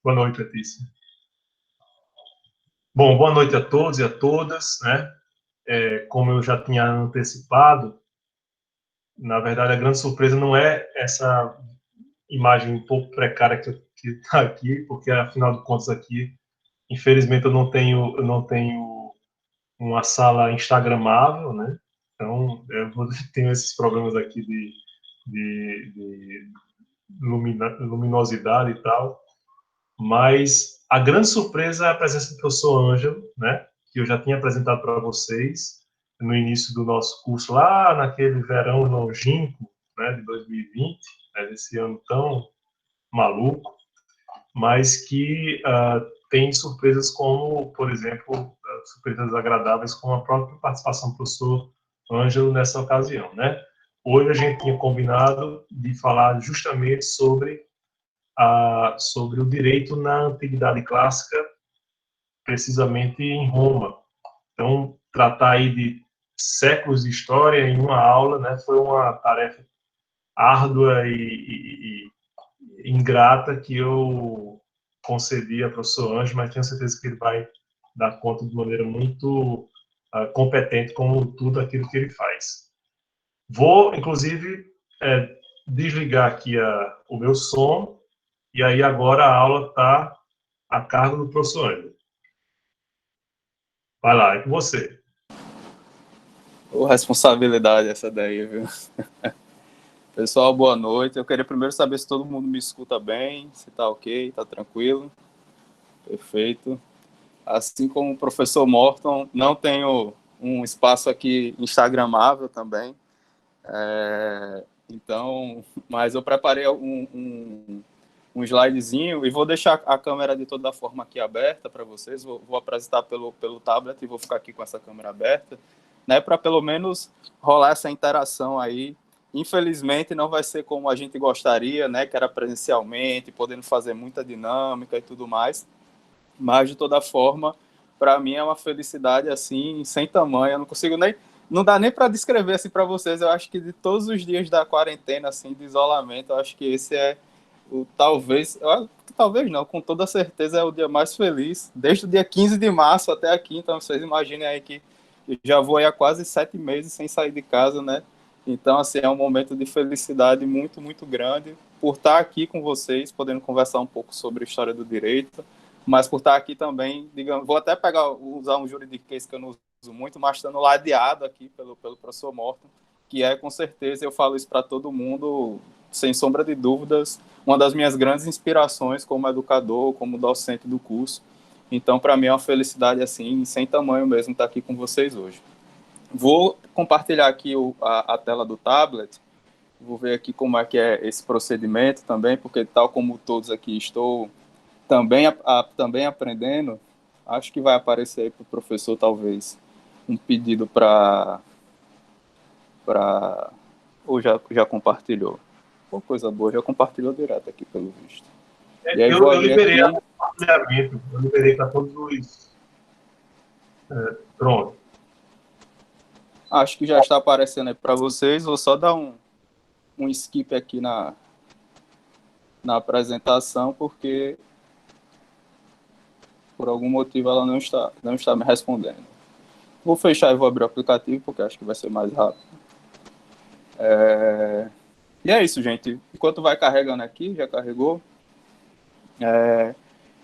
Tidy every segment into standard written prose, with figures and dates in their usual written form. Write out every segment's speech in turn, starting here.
Boa noite, Letícia. Bom, boa noite a todos e a todas, né? Como eu já tinha antecipado, na verdade, a grande surpresa não é essa imagem um pouco precária que está aqui, porque, afinal de contas, aqui, infelizmente, eu não tenho uma sala instagramável, né? Então, tenho esses problemas aqui de luminosidade e tal, mas a grande surpresa é a presença do professor Ângelo, né? Que eu já tinha apresentado para vocês no início do nosso curso, lá naquele verão longínquo, né, de 2020, né, desse ano tão maluco, mas que tem surpresas como, por exemplo, surpresas agradáveis, como a própria participação do professor Ângelo nessa ocasião, né? Hoje a gente tinha combinado de falar justamente sobre o direito na antiguidade clássica, precisamente em Roma. Então, tratar aí de séculos de história em uma aula, né, foi uma tarefa árdua e ingrata que eu concedi ao professor Anjo, mas tenho certeza que ele vai dar conta de maneira muito competente com tudo aquilo que ele faz. Vou, inclusive, desligar aqui o meu som, e aí agora a aula está a cargo do professor Anjo. Vai lá, é com você. Responsabilidade essa daí, viu? Pessoal, boa noite. Eu queria primeiro saber se todo mundo me escuta bem, se tá ok, tá tranquilo. Perfeito. Assim como o professor Morton, não tenho um espaço aqui instagramável também. Então, mas eu preparei um slidezinho e vou deixar a câmera de toda forma aqui aberta para vocês. Vou apresentar pelo tablet e vou ficar aqui com essa câmera aberta, né, para pelo menos rolar essa interação aí. Infelizmente, não vai ser como a gente gostaria, né, que era presencialmente, podendo fazer muita dinâmica e tudo mais, mas, de toda forma, para mim é uma felicidade, assim, sem tamanho. Eu não consigo nem... Não dá nem para descrever, assim, para vocês. Eu acho que de todos os dias da quarentena, assim, de isolamento, eu acho que esse é talvez não, com toda certeza é o dia mais feliz, desde o dia 15 de março até aqui. Então, vocês imaginem aí que eu já vou aí há quase 7 meses sem sair de casa, né? Então, assim, é um momento de felicidade muito, muito grande por estar aqui com vocês, podendo conversar um pouco sobre a história do direito, mas por estar aqui também, digamos, vou até usar um juridiquês que eu não uso muito, mas estando ladeado aqui pelo professor Morton, que é, com certeza, eu falo isso para todo mundo, sem sombra de dúvidas, uma das minhas grandes inspirações como educador, como docente do curso. Então, para mim é uma felicidade, assim, sem tamanho mesmo, estar aqui com vocês hoje. Vou compartilhar aqui a tela do tablet, vou ver aqui como é que é esse procedimento também, porque tal como todos aqui estou também aprendendo, acho que vai aparecer aí para o professor, talvez, um pedido para ou já compartilhou. Pô, coisa boa, já compartilhou direto aqui, pelo visto. E aí eu liberei o compartilhamento, eu liberei para todos os... pronto. Acho que já está aparecendo aí para vocês, vou só dar um skip aqui na apresentação, porque por algum motivo ela não está me respondendo. Vou fechar e vou abrir o aplicativo, porque acho que vai ser mais rápido. E é isso, gente. Enquanto vai carregando aqui, já carregou.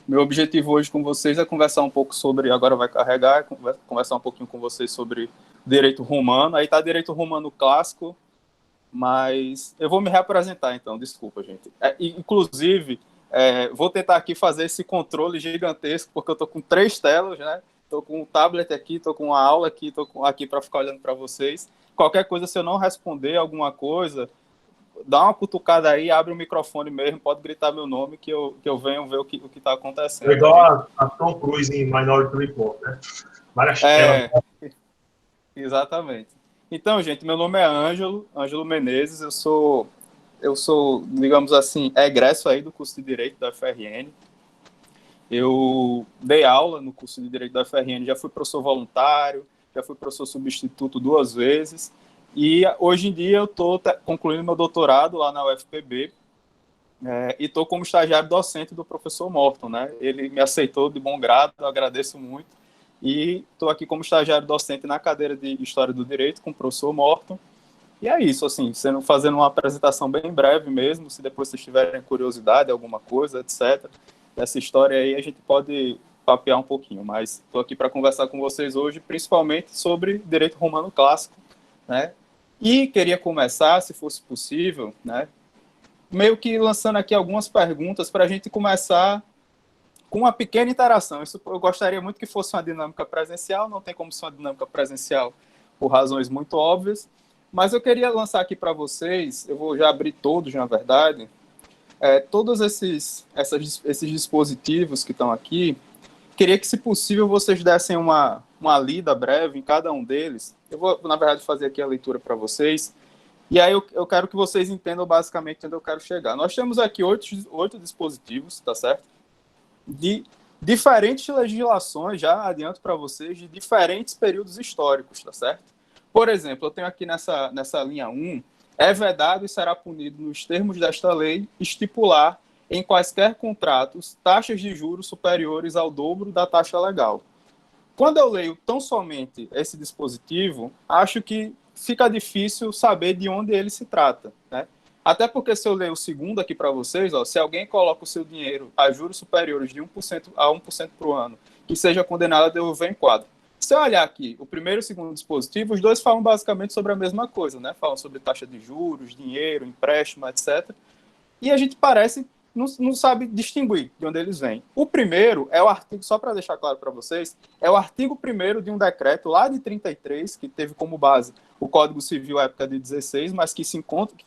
Meu objetivo hoje com vocês é conversar um pouco sobre... Agora vai carregar, conversar um pouquinho com vocês sobre direito romano. Aí está direito romano clássico, mas eu vou me reapresentar, então. Desculpa, gente. Inclusive, vou tentar aqui fazer esse controle gigantesco, porque eu estou com 3 telas, né? Estou com um tablet aqui, estou com uma aula aqui, estou aqui para ficar olhando para vocês. Qualquer coisa, se eu não responder alguma coisa, dá uma cutucada aí, abre o microfone mesmo, pode gritar meu nome, que eu venho ver o que está acontecendo. É igual a Tom Cruise em Minority Report, né? Várias telas. Exatamente. Então, gente, meu nome é Ângelo Menezes, eu sou, digamos assim, egresso aí do curso de Direito da UFRN. Eu dei aula no curso de Direito da UFRN, já fui professor voluntário, já fui professor substituto 2 vezes, e hoje em dia eu estou concluindo meu doutorado lá na UFPB, e estou como estagiário docente do professor Morton, né? Ele me aceitou de bom grado, eu agradeço muito, e estou aqui como estagiário docente na cadeira de História do Direito com o professor Morton. E é isso, assim, fazendo uma apresentação bem breve mesmo, se depois vocês tiverem curiosidade, alguma coisa, etc., dessa história aí, a gente pode papear um pouquinho, mas estou aqui para conversar com vocês hoje, principalmente sobre direito romano clássico, né? E queria começar, se fosse possível, né, meio que lançando aqui algumas perguntas para a gente começar com uma pequena interação. Isso eu gostaria muito que fosse uma dinâmica presencial, não tem como ser uma dinâmica presencial por razões muito óbvias, mas eu queria lançar aqui para vocês, eu vou já abrir todos, na verdade, todos esses dispositivos que estão aqui, queria que, se possível, vocês dessem uma lida breve em cada um deles. Eu vou, na verdade, fazer aqui a leitura para vocês, e aí eu quero que vocês entendam basicamente onde eu quero chegar. Nós temos aqui 8 dispositivos, tá certo? De diferentes legislações, já adianto para vocês, de diferentes períodos históricos, tá certo? Por exemplo, eu tenho aqui nessa linha 1, é vedado e será punido nos termos desta lei estipular em quaisquer contratos taxas de juros superiores ao dobro da taxa legal. Quando eu leio tão somente esse dispositivo, acho que fica difícil saber de onde ele se trata, né? Até porque, se eu ler o segundo aqui para vocês, ó, se alguém coloca o seu dinheiro a juros superiores de 1% a 1% por ano, que seja condenado a devolver em quadro. Se eu olhar aqui o primeiro e o segundo dispositivo, os dois falam basicamente sobre a mesma coisa, né? Falam sobre taxa de juros, dinheiro, empréstimo, etc. E a gente não sabe distinguir de onde eles vêm. O primeiro é o artigo, só para deixar claro para vocês, é o artigo 1º de um decreto lá de 33, que teve como base o Código Civil época de 16, mas que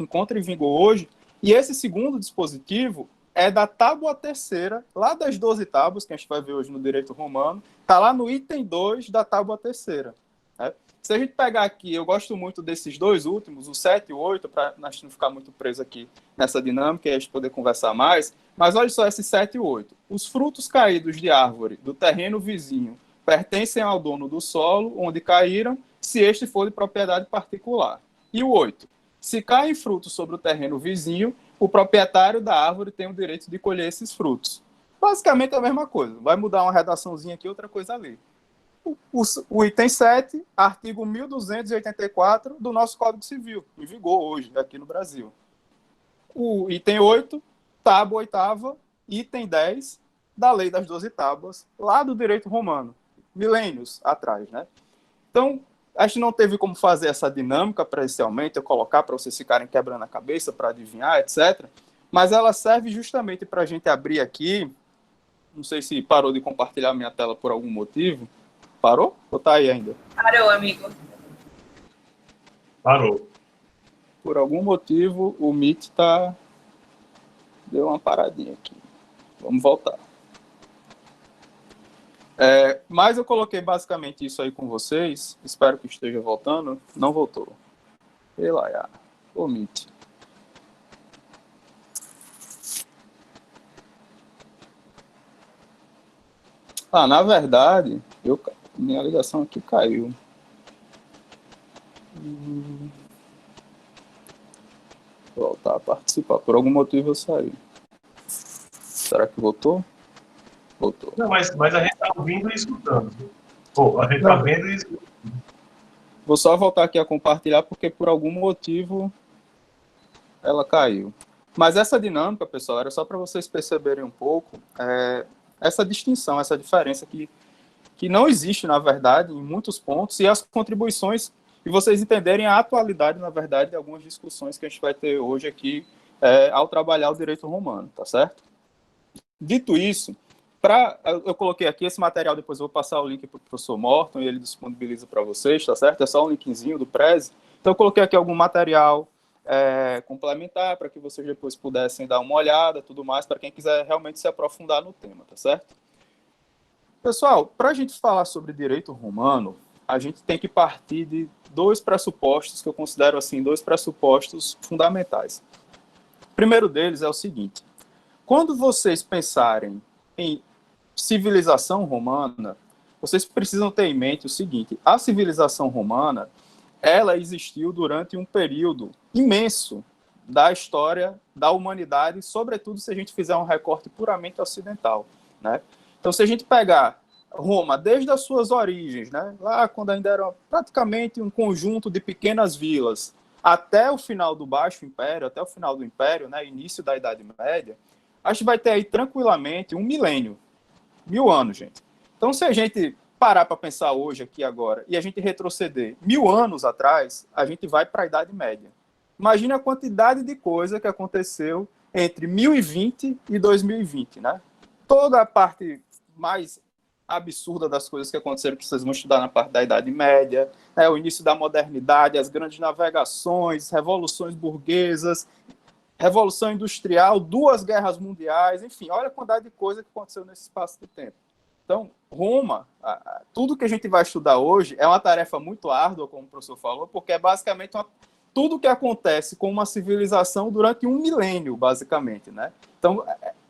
encontra em vigor hoje. E esse segundo dispositivo é da tábua terceira, lá das 12 tábuas, que a gente vai ver hoje no direito romano, está lá no item 2 da tábua terceira. Né? Se a gente pegar aqui, eu gosto muito desses dois últimos, o 7 e o 8, para a gente não ficar muito preso aqui nessa dinâmica e a gente poder conversar mais, mas olha só esses 7 e 8. Os frutos caídos de árvore do terreno vizinho pertencem ao dono do solo onde caíram, se este for de propriedade particular. E o 8. Se caem frutos sobre o terreno vizinho, o proprietário da árvore tem o direito de colher esses frutos. Basicamente é a mesma coisa. Vai mudar uma redaçãozinha aqui, outra coisa ali. O item 7, artigo 1284 do nosso Código Civil, em vigor hoje, aqui no Brasil. O item 8, tábua oitava, item 10 da Lei das 12 Tábuas, lá do direito romano, milênios atrás, né? Então, a gente não teve como fazer essa dinâmica presencialmente, eu colocar para vocês ficarem quebrando a cabeça para adivinhar, etc. Mas ela serve justamente para a gente abrir aqui. Não sei se parou de compartilhar minha tela por algum motivo. Parou? Ou tá aí ainda? Parou, amigo. Parou. Por algum motivo, o Meet deu uma paradinha aqui. Vamos voltar. Mas eu coloquei basicamente isso aí com vocês. Espero que esteja voltando. Não voltou. E lá, o Meet. Na verdade, minha ligação aqui caiu. Voltar a participar. Por algum motivo eu saí. Será que voltou? Voltou. Não, mas a gente está ouvindo e escutando. Pô, a gente está vendo e escutando. Vou só voltar aqui a compartilhar, porque por algum motivo ela caiu. Mas essa dinâmica, pessoal, era só para vocês perceberem um pouco essa distinção, essa diferença que não existe, na verdade, em muitos pontos, e as contribuições, e vocês entenderem a atualidade, na verdade, de algumas discussões que a gente vai ter hoje aqui ao trabalhar o direito romano, tá certo? Dito isso, eu coloquei aqui esse material, depois eu vou passar o link para o professor Morton e ele disponibiliza para vocês, tá certo? É só um linkzinho do Prezi. Então, eu coloquei aqui algum material complementar para que vocês depois pudessem dar uma olhada, tudo mais, para quem quiser realmente se aprofundar no tema, tá certo? Pessoal, para a gente falar sobre direito romano, a gente tem que partir de dois pressupostos que eu considero assim, dois pressupostos fundamentais. O primeiro deles é o seguinte: quando vocês pensarem em civilização romana, vocês precisam ter em mente o seguinte: a civilização romana, ela existiu durante um período imenso da história da humanidade, sobretudo se a gente fizer um recorte puramente ocidental, né? Então, se a gente pegar Roma desde as suas origens, né, lá quando ainda era praticamente um conjunto de pequenas vilas, até o final do Baixo Império, até o final do Império, né, início da Idade Média, a gente vai ter aí tranquilamente um milênio, 1000 anos, gente. Então, se a gente parar para pensar hoje, aqui agora, e a gente retroceder 1000 anos atrás, a gente vai para a Idade Média. Imagina a quantidade de coisa que aconteceu entre 1020 e 2020, né? Toda a parte mais absurda das coisas que aconteceram, que vocês vão estudar na parte da Idade Média, né? O início da modernidade, as grandes navegações, revoluções burguesas, Revolução Industrial, 2 guerras mundiais, enfim, olha a quantidade de coisa que aconteceu nesse espaço de tempo. Então, Roma, tudo que a gente vai estudar hoje é uma tarefa muito árdua, como o professor falou, porque é basicamente tudo que acontece com uma civilização durante um milênio, basicamente, né? Então,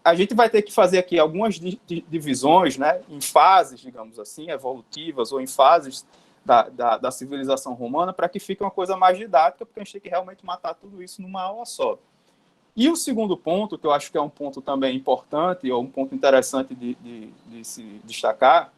a gente vai ter que fazer aqui algumas divisões, né, em fases, digamos assim, evolutivas, ou em fases da civilização romana, para que fique uma coisa mais didática, porque a gente tem que realmente matar tudo isso numa aula só. E o segundo ponto, que eu acho que é um ponto também importante, ou um ponto interessante de se destacar,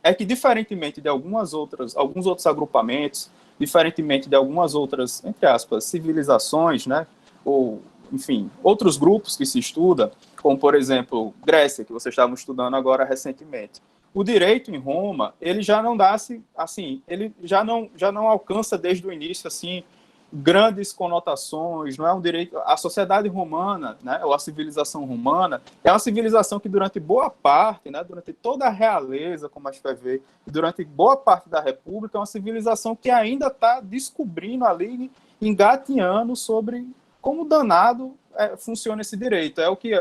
é que, diferentemente de alguns outros agrupamentos, diferentemente de algumas outras, entre aspas, civilizações, né, ou, enfim, outros grupos que se estuda, como, por exemplo, Grécia, que vocês estavam estudando agora recentemente, o direito em Roma, ele já não dá-se, assim, ele já não alcança desde o início, assim, grandes conotações, não é um direito... A sociedade romana, né, ou a civilização romana, é uma civilização que durante boa parte, né, durante toda a realeza, como a gente vai ver, durante boa parte da república, é uma civilização que ainda está descobrindo ali, engatinhando sobre como danado funciona esse direito. É o que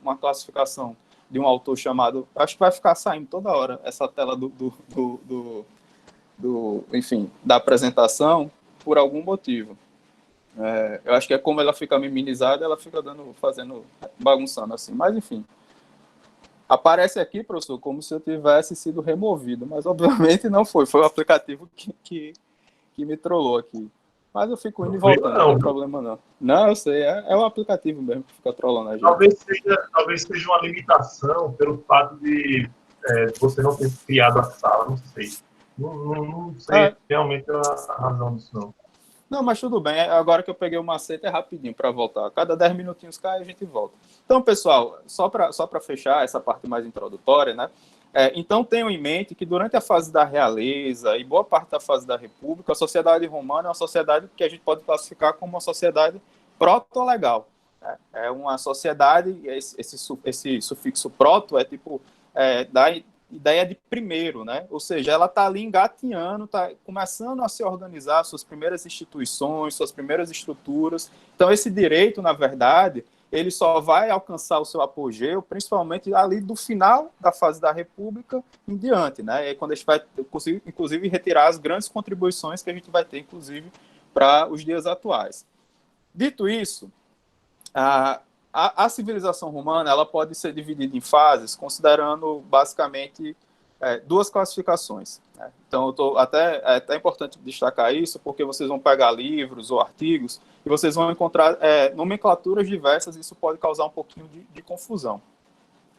uma classificação de um autor chamado... Acho que vai ficar saindo toda hora essa tela enfim, da apresentação, por algum motivo. Eu acho que é como ela fica minimizada, ela fica bagunçando assim. Mas, enfim. Aparece aqui, professor, como se eu tivesse sido removido, mas obviamente não foi. Foi o aplicativo que me trollou aqui. Mas eu fico indo e voltando, não tem problema não. Não, eu sei, é o aplicativo mesmo que fica trollando a gente. Talvez seja uma limitação pelo fato de você não ter criado a sala, não sei. Não sei realmente a razão disso, não. Não, mas tudo bem. Agora que eu peguei o macete, é rapidinho para voltar. Cada 10 minutinhos cai e a gente volta. Então, pessoal, só para fechar essa parte mais introdutória, né? Então, tenham em mente que durante a fase da realeza e boa parte da fase da república, a sociedade romana é uma sociedade que a gente pode classificar como uma sociedade proto-legal. Né? É uma sociedade, esse sufixo proto é tipo... da ideia de primeiro, né? Ou seja, ela está ali engatinhando, está começando a se organizar suas primeiras instituições, suas primeiras estruturas. Então, esse direito, na verdade, ele só vai alcançar o seu apogeu, principalmente ali do final da fase da República em diante, né? É quando a gente vai, inclusive, retirar as grandes contribuições que a gente vai ter, inclusive, para os dias atuais. Dito isso, a civilização romana ela pode ser dividida em fases, considerando basicamente 2 classificações. Né? Então, é até importante destacar isso, porque vocês vão pegar livros ou artigos e vocês vão encontrar nomenclaturas diversas, e isso pode causar um pouquinho de confusão.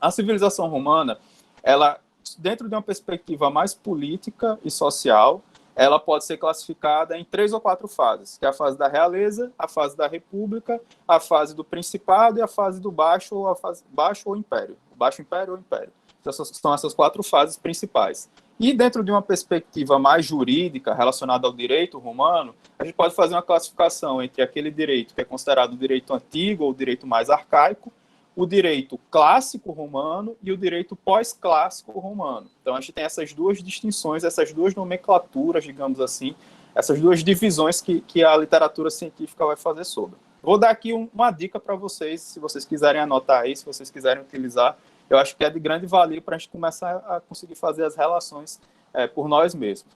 A civilização romana, ela, dentro de uma perspectiva mais política e social, ela pode ser classificada em 3 ou 4 fases, que é a fase da realeza, a fase da república, a fase do principado e a fase do baixo ou baixo ou império. Baixo império ou império. São essas 4 fases principais. E dentro de uma perspectiva mais jurídica relacionada ao direito romano, a gente pode fazer uma classificação entre aquele direito que é considerado o direito antigo ou o direito mais arcaico, o direito clássico romano e o direito pós-clássico romano. Então, a gente tem essas 2 distinções, essas 2 nomenclaturas, digamos assim, essas 2 divisões que a literatura científica vai fazer sobre. Vou dar aqui uma dica para vocês, se vocês quiserem anotar aí, se vocês quiserem utilizar. Eu acho que é de grande valia para a gente começar a conseguir fazer as relações por nós mesmos.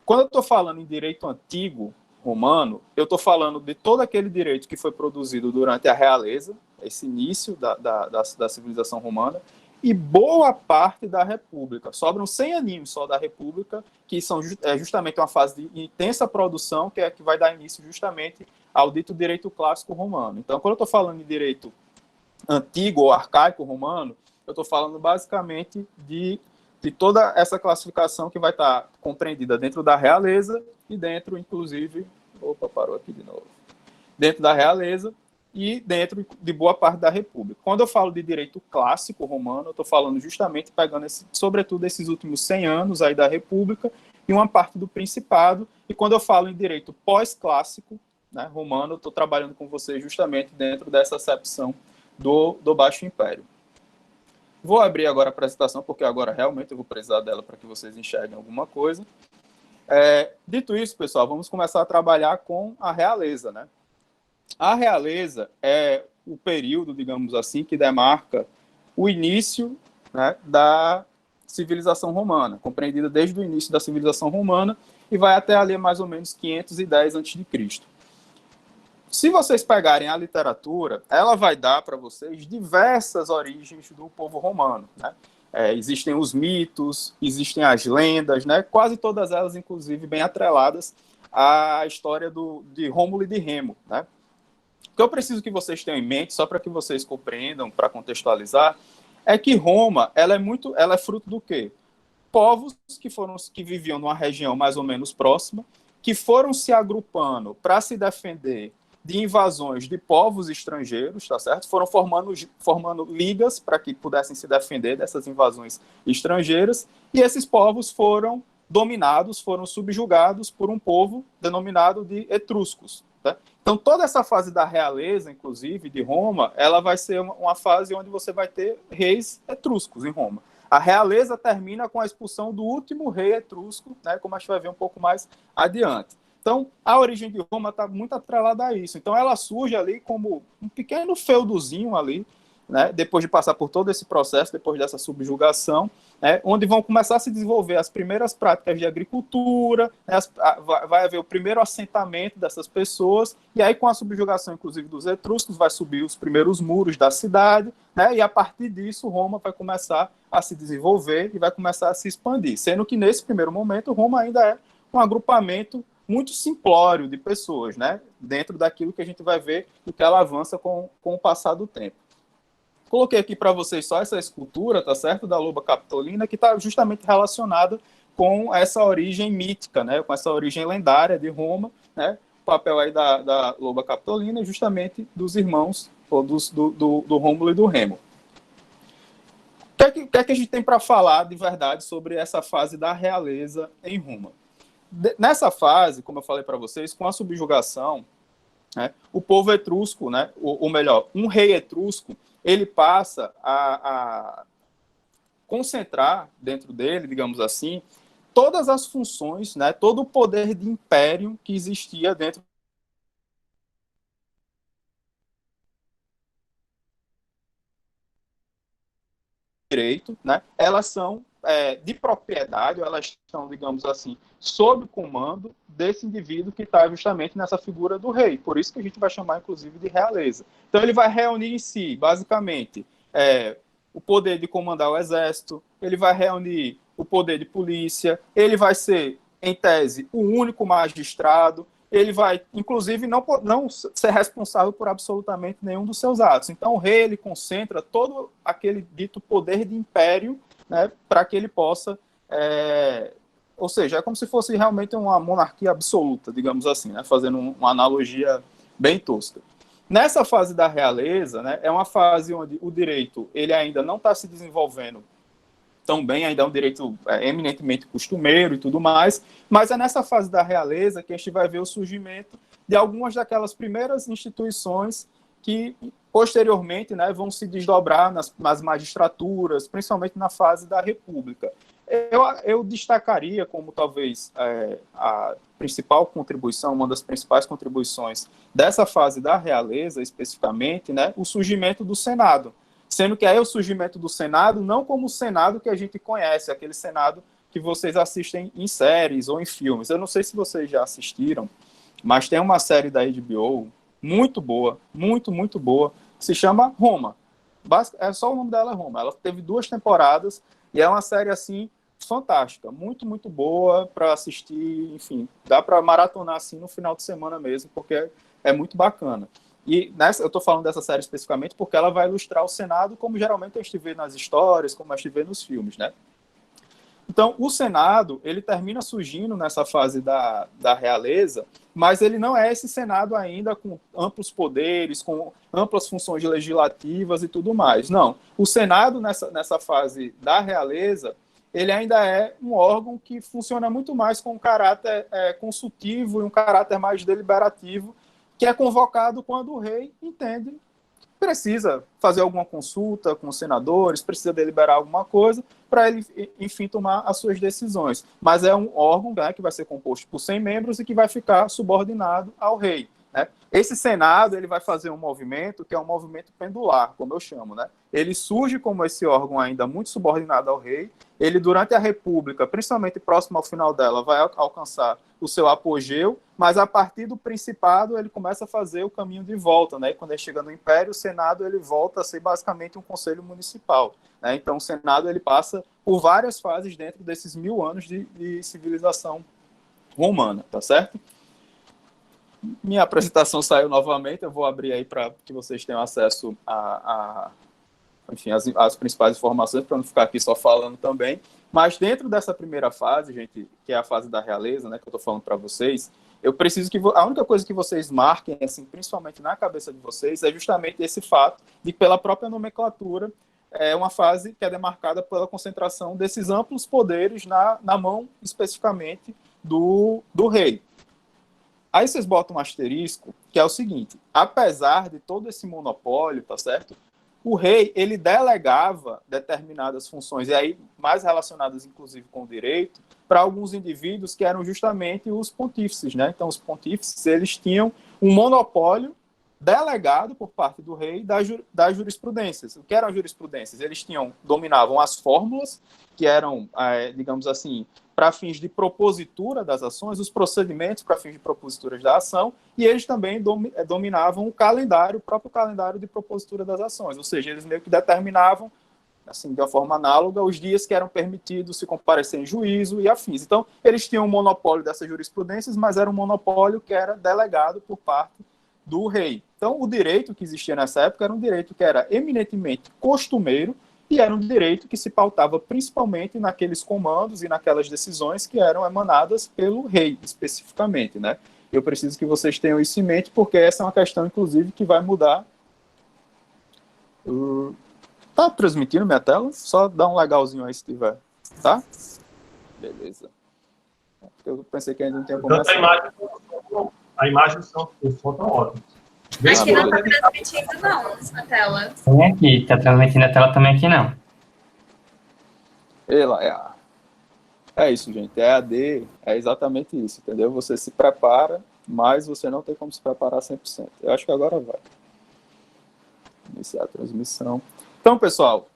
Quando eu estou falando em direito antigo romano, eu estou falando de todo aquele direito que foi produzido durante a realeza, esse início da civilização romana, e boa parte da República. Sobram 100 aninhos só da República, que são justamente uma fase de intensa produção, que é que vai dar início justamente ao dito direito clássico romano. Então, quando eu estou falando de direito antigo ou arcaico romano, eu estou falando basicamente de toda essa classificação que vai estar compreendida dentro da realeza e dentro, inclusive... Opa, parou aqui de novo. Dentro da realeza e dentro de boa parte da República. Quando eu falo de direito clássico romano, eu estou falando justamente pegando, sobretudo, esses últimos 100 anos aí da República e uma parte do Principado. E quando eu falo em direito pós-clássico, né, romano, eu estou trabalhando com vocês justamente dentro dessa acepção do Baixo Império. Vou abrir agora a apresentação, porque agora realmente eu vou precisar dela para que vocês enxerguem alguma coisa. Dito isso, pessoal, vamos começar a trabalhar com a realeza, né? A realeza é o período, digamos assim, que demarca o início, né, da civilização romana, compreendida desde o início da civilização romana e vai até ali mais ou menos 510 a.C. Se vocês pegarem a literatura, ela vai dar para vocês diversas origens do povo romano, né? Existem os mitos, existem as lendas, né? Quase todas elas, inclusive, bem atreladas à história de Rômulo e de Remo, né? O que eu preciso que vocês tenham em mente, só para que vocês compreendam, para contextualizar, é que Roma, ela é fruto do quê? Povos que viviam numa região mais ou menos próxima, que foram se agrupando para se defender de invasões de povos estrangeiros, tá certo? Foram formando ligas para que pudessem se defender dessas invasões estrangeiras, e esses povos foram dominados, foram subjugados por um povo denominado de etruscos. Tá? Então, toda essa fase da realeza, inclusive, de Roma, ela vai ser uma fase onde você vai ter reis etruscos em Roma. A realeza termina com a expulsão do último rei etrusco, né, como a gente vai ver um pouco mais adiante. Então, a origem de Roma está muito atrelada a isso. Então, ela surge ali como um pequeno feudozinho ali, né, depois de passar por todo esse processo, depois dessa subjugação, né, onde vão começar a se desenvolver as primeiras práticas de agricultura, né, vai haver o primeiro assentamento dessas pessoas, e aí com a subjugação, inclusive, dos etruscos, vai subir os primeiros muros da cidade, né, e a partir disso Roma vai começar a se desenvolver e vai começar a se expandir, sendo que nesse primeiro momento Roma ainda é um agrupamento muito simplório de pessoas, né, dentro daquilo que a gente vai ver e que ela avança com o passar do tempo. Coloquei aqui para vocês só essa escultura, tá certo, da loba capitolina, que está justamente relacionada com essa origem mítica, né, com essa origem lendária de Roma, né, o papel aí da loba capitolina, justamente dos irmãos, ou do Rômulo e do Remo. O que é que a gente tem para falar de verdade sobre essa fase da realeza em Roma? Nessa fase, como eu falei para vocês, com a subjugação, né, o povo etrusco, né, ou melhor, um rei etrusco, ele passa a concentrar dentro dele, digamos assim, todas as funções, né, todo o poder de império que existia dentro do direito, né, elas são de propriedade, elas estão, digamos assim, sob comando desse indivíduo que está justamente nessa figura do rei. Por isso que a gente vai chamar, inclusive, de realeza. Então, ele vai reunir em si, basicamente, o poder de comandar o exército, ele vai reunir o poder de polícia, ele vai ser, em tese, o único magistrado, ele vai, inclusive, não ser responsável por absolutamente nenhum dos seus atos. Então, o rei, ele concentra todo aquele dito poder de império, né, para que ele possa, ou seja, é como se fosse realmente uma monarquia absoluta, digamos assim, né, fazendo uma analogia bem tosca. Nessa fase da realeza, né, é uma fase onde o direito ele ainda não está se desenvolvendo tão bem, ainda é um direito eminentemente costumeiro e tudo mais, mas é nessa fase da realeza que a gente vai ver o surgimento de algumas daquelas primeiras instituições que posteriormente, né, vão se desdobrar nas magistraturas, principalmente na fase da República. Eu destacaria como talvez a principal contribuição, uma das principais contribuições dessa fase da realeza, especificamente, né, o surgimento do Senado. Sendo que aí o surgimento do Senado, não como o Senado que a gente conhece, aquele Senado que vocês assistem em séries ou em filmes. Eu não sei se vocês já assistiram, mas tem uma série da HBO muito boa, muito boa, que se chama Roma. É só o nome dela é Roma. Ela teve 2 temporadas e é uma série assim fantástica, muito, muito boa para assistir, enfim, dá para maratonar assim no final de semana mesmo, porque é muito bacana. E eu estou falando dessa série especificamente porque ela vai ilustrar o Senado como geralmente a gente vê nas histórias, como a gente vê nos filmes, né? Então, o Senado, ele termina surgindo nessa fase da realeza, mas ele não é esse Senado ainda com amplos poderes, com amplas funções legislativas e tudo mais. Não. O Senado, nessa fase da realeza, ele ainda é um órgão que funciona muito mais com um caráter consultivo e um caráter mais deliberativo, que é convocado quando o rei entende precisa fazer alguma consulta com os senadores, precisa deliberar alguma coisa para ele, enfim, tomar as suas decisões. Mas é um órgão, né, que vai ser composto por 100 membros e que vai ficar subordinado ao rei, né? Esse Senado ele vai fazer um movimento que é um movimento pendular, como eu chamo, né? Ele surge como esse órgão ainda muito subordinado ao rei. Ele, durante a República, principalmente próximo ao final dela, vai alcançar o seu apogeu, mas a partir do Principado ele começa a fazer o caminho de volta, né? Quando ele chega no Império, o Senado ele volta a ser basicamente um conselho municipal, né? Então o Senado ele passa por várias fases dentro desses 1000 anos de civilização romana, tá certo? Minha apresentação saiu novamente, eu vou abrir aí para que vocês tenham acesso enfim, as principais informações, para não ficar aqui só falando também. Mas dentro dessa primeira fase, gente, que é a fase da realeza, né, que eu estou falando para vocês, eu preciso que a única coisa que vocês marquem, assim, principalmente na cabeça de vocês, é justamente esse fato de que, pela própria nomenclatura, é uma fase que é demarcada pela concentração desses amplos poderes na mão, especificamente, do rei. Aí vocês botam um asterisco, que é o seguinte: apesar de todo esse monopólio, tá certo? O rei, ele delegava determinadas funções, e aí mais relacionadas, inclusive, com o direito, para alguns indivíduos que eram justamente os pontífices, né? Então, os pontífices, eles tinham um monopólio delegado por parte do rei das jurisprudências. O que eram as jurisprudências? Eles dominavam as fórmulas, que eram, digamos assim, para fins de propositura das ações, os procedimentos para fins de propositura da ação, e eles também dominavam o calendário, o próprio calendário de propositura das ações, ou seja, eles meio que determinavam, assim, de uma forma análoga, os dias que eram permitidos se comparecer em juízo e afins. Então, eles tinham um monopólio dessas jurisprudências, mas era um monopólio que era delegado por parte do rei. Então, o direito que existia nessa época era um direito que era eminentemente costumeiro, e era um direito que se pautava principalmente naqueles comandos e naquelas decisões que eram emanadas pelo rei, especificamente, né? Eu preciso que vocês tenham isso em mente, porque essa é uma questão, inclusive, que vai mudar. Tá transmitindo minha tela? Só dá um legalzinho aí se tiver. Tá? Beleza. Eu pensei que ainda não tinha começado. A imagem e o som estão ótimos. Acho que não está transmitindo, não, na tela. Tem aqui, tá transmitindo a tela também aqui, não. É isso, gente. EAD é exatamente isso, entendeu? Você se prepara, mas você não tem como se preparar 100%. Eu acho que agora vai. Iniciar a transmissão. Então, pessoal,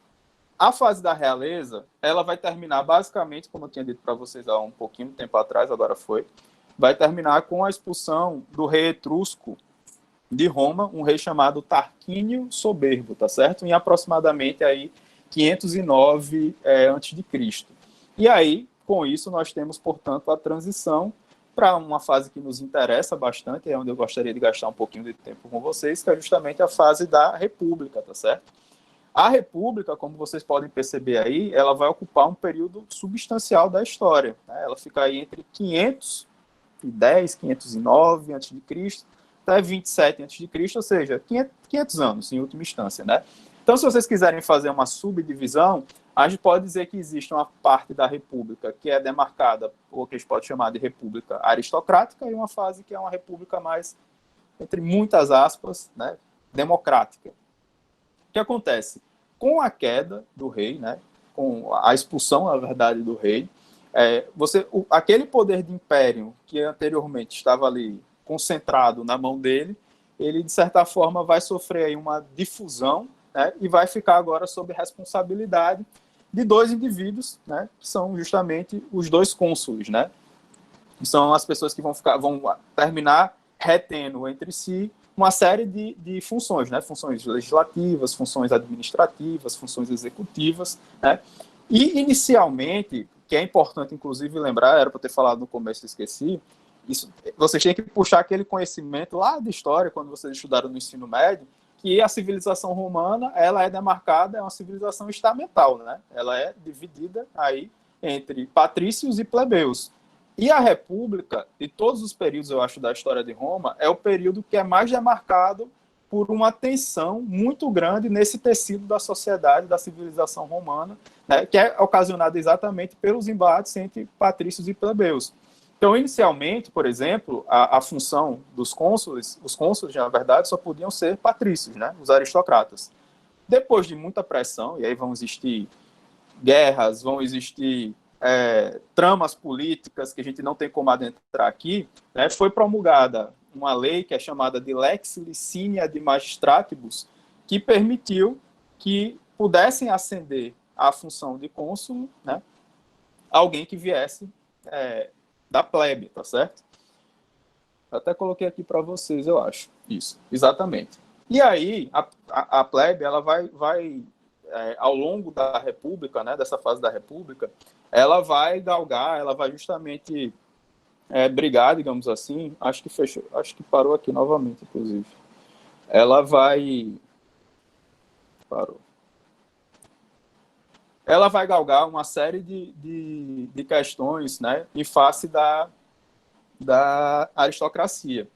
a fase da realeza, ela vai terminar basicamente, como eu tinha dito para vocês há um pouquinho de tempo atrás, agora foi, vai terminar com a expulsão do rei etrusco de Roma, um rei chamado Tarquínio Soberbo, tá certo? Em aproximadamente aí 509 a.C. E aí, com isso, nós temos, portanto, a transição para uma fase que nos interessa bastante, é onde eu gostaria de gastar um pouquinho de tempo com vocês, que é justamente a fase da República, tá certo? A República, como vocês podem perceber aí, ela vai ocupar um período substancial da história, né? Ela fica aí entre 510, 509 a.C., até 27 a.C., ou seja, 500 anos, em última instância, né? Então, se vocês quiserem fazer uma subdivisão, a gente pode dizer que existe uma parte da República que é demarcada, ou que a gente pode chamar de República aristocrática, e uma fase que é uma República mais, entre muitas aspas, né, democrática. O que acontece? Com a queda do rei, né, com a expulsão, na verdade, do rei, aquele poder de império que anteriormente estava ali concentrado na mão dele, ele, de certa forma, vai sofrer aí uma difusão, né, e vai ficar agora sob responsabilidade de 2 indivíduos, né, que são justamente os 2 cônsules, né, que são as pessoas que vão terminar retendo entre si uma série de funções, né? Funções legislativas, funções administrativas, funções executivas, né? E, inicialmente, que é importante, inclusive, lembrar, era para ter falado no começo e esqueci, isso, vocês têm que puxar aquele conhecimento lá de história, quando vocês estudaram no ensino médio, que a civilização romana, ela é demarcada, é uma civilização estamental, né? Ela é dividida aí entre patrícios e plebeus. E a República, de todos os períodos, eu acho, da história de Roma, é o período que é mais demarcado por uma tensão muito grande nesse tecido da sociedade, da civilização romana, né, que é ocasionada exatamente pelos embates entre patrícios e plebeus. Então, inicialmente, por exemplo, a função dos cônsules, os cônsules, na verdade, só podiam ser patrícios, né, os aristocratas. Depois de muita pressão, e aí vão existir guerras, vão existir tramas políticas que a gente não tem como adentrar aqui, né, foi promulgada uma lei que é chamada de Lex Licinia de Magistratibus, que permitiu que pudessem ascender à função de cônsul, né, alguém que viesse da plebe, tá certo? Eu até coloquei aqui para vocês, eu acho. Isso, exatamente. E aí, a plebe, ela vai ao longo da República, né, dessa fase da República, ela vai galgar, ela vai justamente brigar, digamos assim, acho que fechou, acho que parou aqui novamente, inclusive. Ela vai... Parou. Ela vai galgar uma série de questões, né, em face da aristocracia.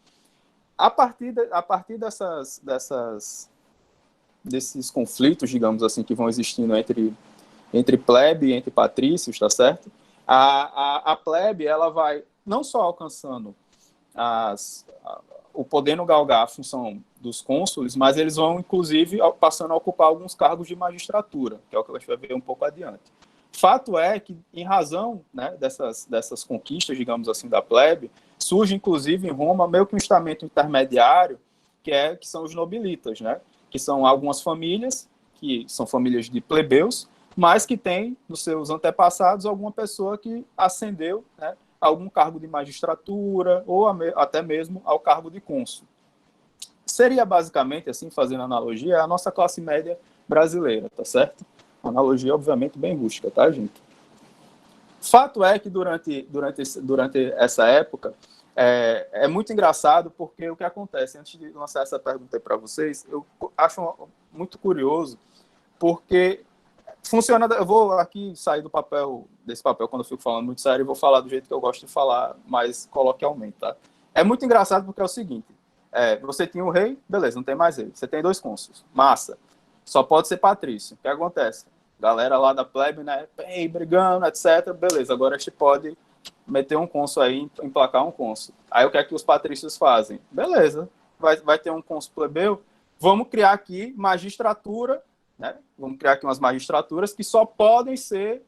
A partir desses conflitos, digamos assim, que vão existindo entre plebe e entre patrícios, tá certo? A plebe, ela vai não só alcançando o podendo galgar a função dos cônsules, mas eles vão, inclusive, passando a ocupar alguns cargos de magistratura, que é o que a gente vai ver um pouco adiante. Fato é que, em razão, né, dessas conquistas, digamos assim, da plebe, surge, inclusive, em Roma, meio que um estamento intermediário, que são os nobilitas, né? Que são algumas famílias, que são famílias de plebeus, mas que têm, nos seus antepassados, alguma pessoa que ascendeu, né, a algum cargo de magistratura ou até mesmo ao cargo de cônsul. Seria basicamente, assim, fazendo analogia, a nossa classe média brasileira, tá certo? Uma analogia, obviamente, bem rústica, tá, gente? Fato é que durante essa época, é muito engraçado, porque o que acontece, antes de lançar essa pergunta para vocês, eu acho muito curioso, porque funciona, eu vou aqui sair desse papel quando eu fico falando muito sério, e vou falar do jeito que eu gosto de falar, mais coloquialmente, tá? É muito engraçado porque é o seguinte, você tinha o rei, beleza, não tem mais rei, você tem 2 cônsules, massa, só pode ser patrício. O que acontece? Galera lá da plebe, né, brigando, etc, beleza, agora a gente pode meter um cônsul aí, emplacar um cônsul. Aí o que é que os patrícios fazem? Beleza, vai ter um cônsul plebeu, vamos criar aqui magistratura, né? Vamos criar aqui umas magistraturas que só podem ser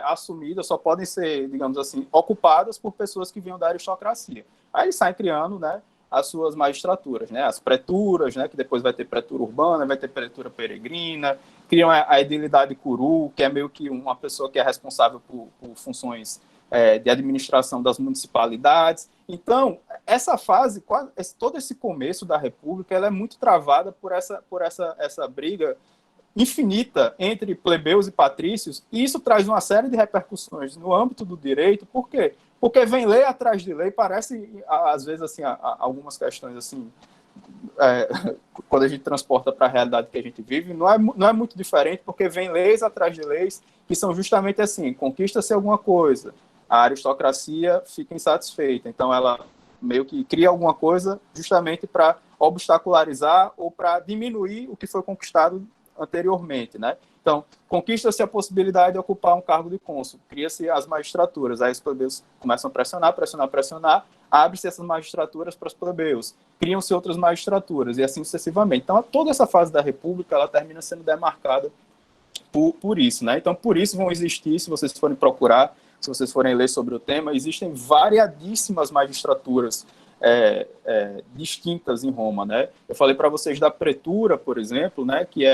assumidas, só podem ser, digamos assim, ocupadas por pessoas que vinham da aristocracia. Aí eles saem criando, né, as suas magistraturas, né, as preturas, né, que depois vai ter pretura urbana, vai ter pretura peregrina, criam a edilidade curu, que é meio que uma pessoa que é responsável por funções de administração das municipalidades. Então, essa fase, todo esse começo da República, ela é muito travada por essa briga infinita entre plebeus e patrícios, e isso traz uma série de repercussões no âmbito do direito. Por quê? Porque vem lei atrás de lei, parece, às vezes, assim, algumas questões, assim, quando a gente transporta para a realidade que a gente vive, não é muito diferente, porque vem leis atrás de leis que são justamente assim, conquista-se alguma coisa, a aristocracia fica insatisfeita, então ela meio que cria alguma coisa justamente para obstacularizar ou para diminuir o que foi conquistado anteriormente, né? Então, conquista-se a possibilidade de ocupar um cargo de cônsul, cria-se as magistraturas, aí os plebeus começam a pressionar, abre-se essas magistraturas para os plebeus, criam-se outras magistraturas, e assim sucessivamente. Então, toda essa fase da República, ela termina sendo demarcada por isso, né? Então, por isso vão existir, se vocês forem procurar, se vocês forem ler sobre o tema, existem variadíssimas magistraturas distintas em Roma, né? Eu falei para vocês da pretura, por exemplo, né, que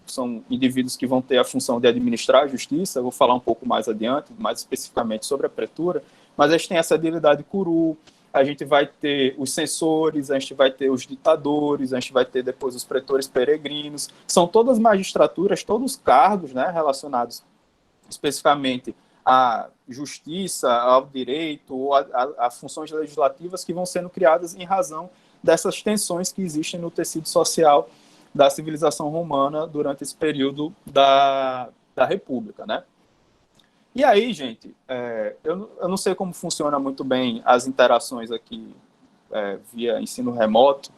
são indivíduos que vão ter a função de administrar a justiça. Eu vou falar um pouco mais adiante, mais especificamente sobre a pretura, mas a gente tem essa edilidade curu, a gente vai ter os censores, a gente vai ter os ditadores, a gente vai ter depois os pretores peregrinos. São todas magistraturas, todos cargos, né, relacionados especificamente à justiça, ao direito, ou a funções legislativas que vão sendo criadas em razão dessas tensões que existem no tecido social da civilização romana durante esse período da República, né? E aí, gente, eu não sei como funciona muito bem as interações aqui via ensino remoto,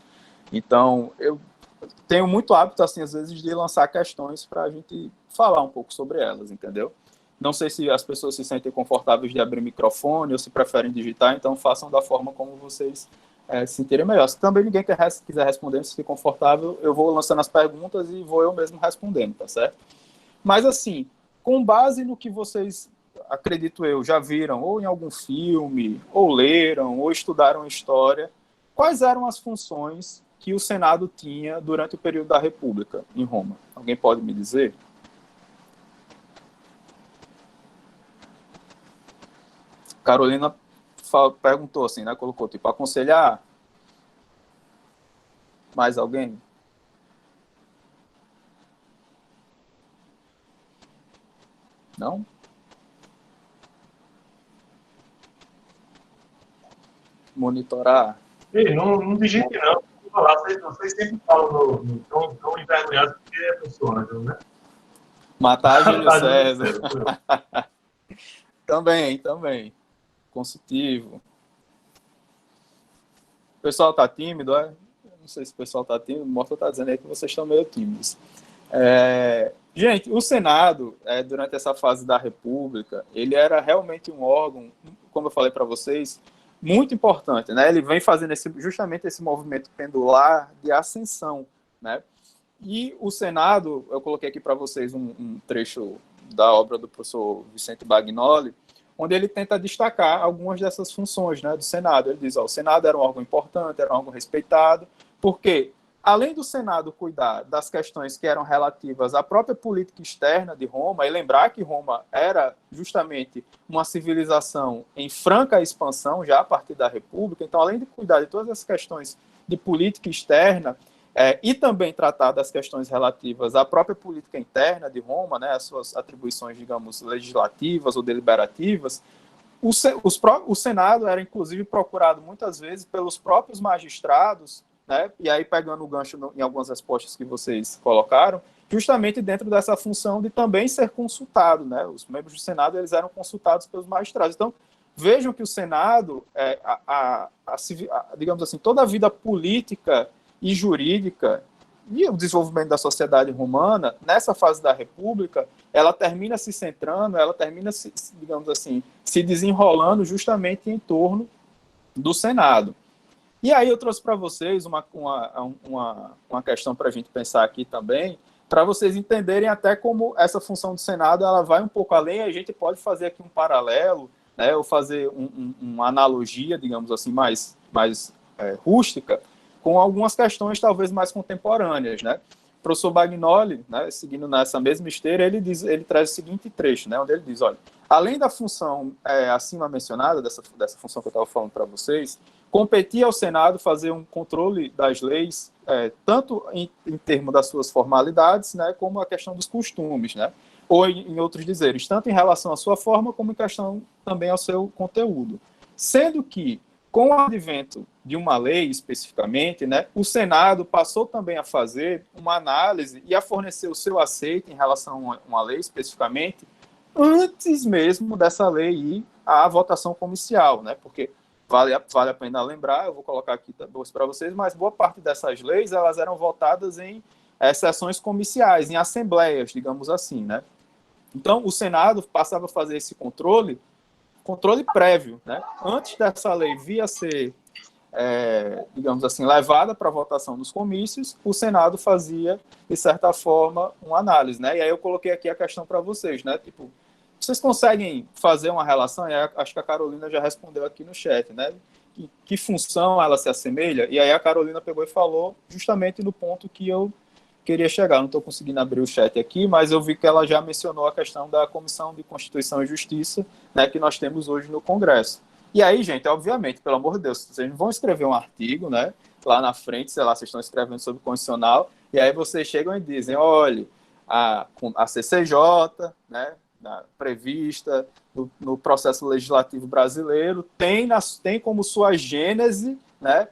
então eu tenho muito hábito, assim, às vezes, de lançar questões para a gente falar um pouco sobre elas, entendeu? Não sei se as pessoas se sentem confortáveis de abrir o microfone ou se preferem digitar, então façam da forma como vocês se sentirem melhor. Se também ninguém quiser responder, se sentir confortável, eu vou lançando as perguntas e vou eu mesmo respondendo, tá certo? Mas, assim, com base no que vocês, acredito eu, já viram, ou em algum filme, ou leram, ou estudaram história, quais eram as funções que o Senado tinha durante o período da República em Roma? Alguém pode me dizer? Carolina perguntou assim, né? Colocou, tipo, aconselhar mais alguém? Não? Monitorar? Ei, não digite não. Vou falar, vocês sempre falam tão envergonhados porque é professor, né? Matar Júlio César. Também. Consultivo. O pessoal tá tímido, é? Não sei se o pessoal tá tímido, o Morto tá dizendo aí que vocês estão meio tímidos. Gente, o Senado, durante essa fase da República, ele era realmente um órgão, como eu falei para vocês, muito importante, né? Ele vem fazendo justamente esse movimento pendular de ascensão, né? E o Senado, eu coloquei aqui para vocês um trecho da obra do professor Vicente Bagnoli, onde ele tenta destacar algumas dessas funções, né, do Senado. Ele diz, o Senado era um órgão importante, era um órgão respeitado, porque, além do Senado cuidar das questões que eram relativas à própria política externa de Roma, e lembrar que Roma era justamente uma civilização em franca expansão, já a partir da República, então, além de cuidar de todas as questões de política externa, e também tratar das questões relativas à própria política interna de Roma, né, as suas atribuições, digamos, legislativas ou deliberativas, o Senado era, inclusive, procurado muitas vezes pelos próprios magistrados, né, e aí pegando o gancho em algumas respostas que vocês colocaram, justamente dentro dessa função de também ser consultado, né, os membros do Senado eles eram consultados pelos magistrados. Então, vejam que o Senado, digamos assim, toda a vida política e jurídica e o desenvolvimento da sociedade romana, nessa fase da República, ela termina se centrando, ela termina, digamos assim, se desenrolando justamente em torno do Senado. E aí eu trouxe para vocês uma questão para a gente pensar aqui também, para vocês entenderem até como essa função do Senado ela vai um pouco além, a gente pode fazer aqui um paralelo, né, ou fazer uma analogia, digamos assim, mais rústica, com algumas questões talvez mais contemporâneas, né? O professor Bagnoli, né, seguindo nessa mesma esteira, ele traz o seguinte trecho, né, onde ele diz, olha, além da função acima mencionada, dessa função que eu estava falando para vocês, competia ao Senado fazer um controle das leis, tanto em termos das suas formalidades, né, como a questão dos costumes, né? Ou, em outros dizeres, tanto em relação à sua forma, como em questão também ao seu conteúdo. Sendo que, com o advento de uma lei especificamente, né, o Senado passou também a fazer uma análise e a fornecer o seu aceite em relação a uma lei especificamente, antes mesmo dessa lei ir à votação comicial, né, porque vale a pena lembrar, eu vou colocar aqui para vocês, mas boa parte dessas leis elas eram votadas em sessões comiciais, em assembleias, digamos assim, né. Então, o Senado passava a fazer esse controle prévio, né? Antes dessa lei vir a ser, digamos assim, levada para votação nos comícios, o Senado fazia, de certa forma, uma análise, né? E aí eu coloquei aqui a questão para vocês, né? Tipo, vocês conseguem fazer uma relação? E acho que a Carolina já respondeu aqui no chat, né? Que função ela se assemelha? E aí a Carolina pegou e falou justamente no ponto que eu queria chegar. Não estou conseguindo abrir o chat aqui, mas eu vi que ela já mencionou a questão da Comissão de Constituição e Justiça, né, que nós temos hoje no Congresso. E aí, gente, obviamente, pelo amor de Deus, vocês não vão escrever um artigo, né? Lá na frente, sei lá, vocês estão escrevendo sobre constitucional, e aí vocês chegam e dizem, olha, a CCJ, né, prevista no processo legislativo brasileiro, tem como sua gênese, né,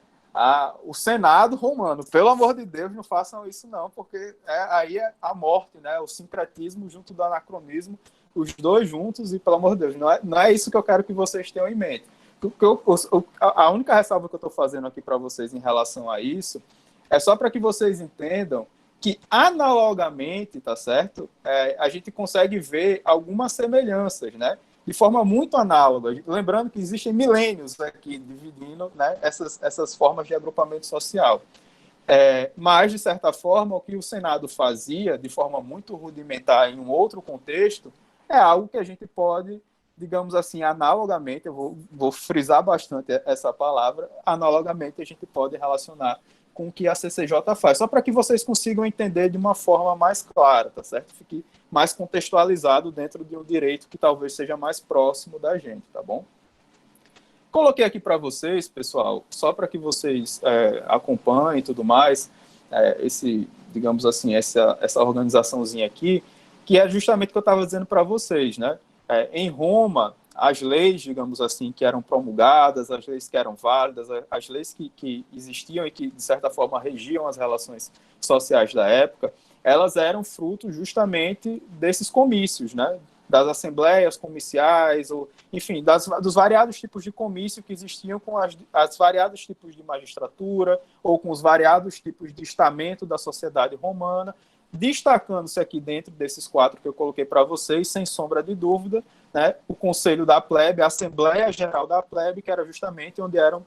o Senado romano. Pelo amor de Deus, não façam isso não, porque aí é a morte, né, o sincretismo junto do anacronismo, os dois juntos, e pelo amor de Deus, não é isso que eu quero que vocês tenham em mente. A única ressalva que eu estou fazendo aqui para vocês em relação a isso é só para que vocês entendam que, analogamente, tá certo? A gente consegue ver algumas semelhanças, né? De forma muito análoga. Lembrando que existem milênios aqui dividindo, né, essas formas de agrupamento social. Mas, de certa forma, o que o Senado fazia, de forma muito rudimentar em um outro contexto, é algo que a gente pode, digamos assim, analogamente, eu vou frisar bastante essa palavra, analogamente a gente pode relacionar com o que a CCJ faz, só para que vocês consigam entender de uma forma mais clara, tá certo? Fique mais contextualizado dentro de um direito que talvez seja mais próximo da gente, tá bom? Coloquei aqui para vocês, pessoal, só para que vocês acompanhem e tudo mais, digamos assim, essa organizaçãozinha aqui, que é justamente o que eu estava dizendo para vocês, né? Em Roma, as leis, digamos assim, que eram promulgadas, as leis que eram válidas, as leis que existiam e que, de certa forma, regiam as relações sociais da época, elas eram fruto justamente desses comícios, né? Das assembleias comiciais, ou, enfim, dos variados tipos de comício que existiam com as variados tipos de magistratura ou com os variados tipos de estamento da sociedade romana, destacando-se aqui dentro desses 4 que eu coloquei para vocês, sem sombra de dúvida, né, o Conselho da Plebe, a Assembleia Geral da Plebe, que era justamente onde eram